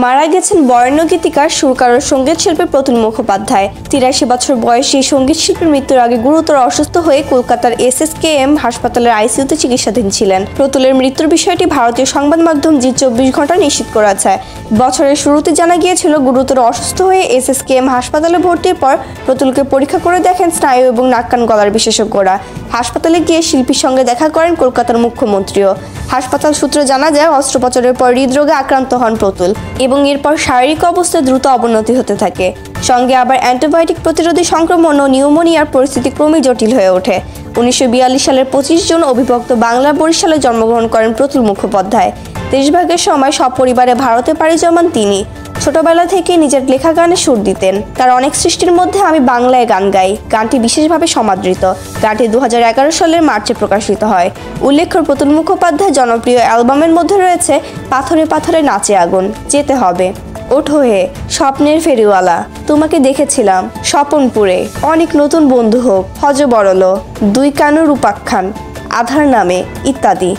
মারা গেছেন বরেণ্য গীতিকার সুরকার ও সঙ্গীত শিল্পী প্রতুল মুখোপাধ্যায়। ৮৩ বছর বয়সী সঙ্গীত শিল্পীর মৃত্যুর আগে গুরুতর অসুস্থ হয়ে কলকাতার SSKM হাসপাতালের ICUতে চিকিৎসাধীন ছিলেন। প্রতুলের মৃত্যুর বিষয়টি ভারতীয় সংবাদ মাধ্যম জি24 ঘন্টা নিশ্চিত করেছে। বছরের শুরুতে জানা গিয়েছিল গুরুতর অসুস্থ হয়ে SSKM হাসপাতালে ভর্তির পর প্রতুলকে পরীক্ষা করে দেখেন স্নায়ু এবং নাক কান গলার বিশেষজ্ঞরা। হাসপাতালে গিয়ে শিল্পীর সঙ্গে দেখা করেন কলকাতার মুখ্যমন্ত্রীও। হাসপাতাল সূত্রে জানা যায় অস্ত্রোপচারের পর হৃদরোগে আক্রান্ত হন প্রতুল এবং এরপর শারীরিক অবস্থায় দ্রুত অবনতি হতে থাকে। সঙ্গে আবার অ্যান্টিবায়োটিক প্রতিরোধী সংক্রমণ ও নিউমোনিয়ার পরিস্থিতি ক্রমেই জটিল হয়ে ওঠে। ১৯৪২ সালের ২৫ জুন অবিভক্ত বাংলার বরিশালে জন্মগ্রহণ করেন প্রতুল মুখোপাধ্যায়। দেশভাগের সময় সপরিবারে ভারতে পাড়ি জমান তিনি। ছোটবেলা থেকে নিজের লেখা গানে সুর দিতেন। তার অনেক সৃষ্টির মধ্যে আমি বাংলায় গান গাই গানটি বিশেষভাবে সমাদৃত। গানটি ২০১১ সালের মার্চে প্রকাশিত হয়। উল্লেখ্য, প্রতুল মুখোপাধ্যায় জনপ্রিয় অ্যালবামের মধ্যে রয়েছে পাথরে পাথরে নাচে আগুন, যেতে হবে, ওঠো হে, স্বপ্নের ফেরিওয়ালা, তোমাকে দেখেছিলাম স্বপনপুরে, অনেক নতুন বন্ধু হোক, হজ বড়লো, দুই কানুর উপাখ্যান, আধার নামে ইত্যাদি।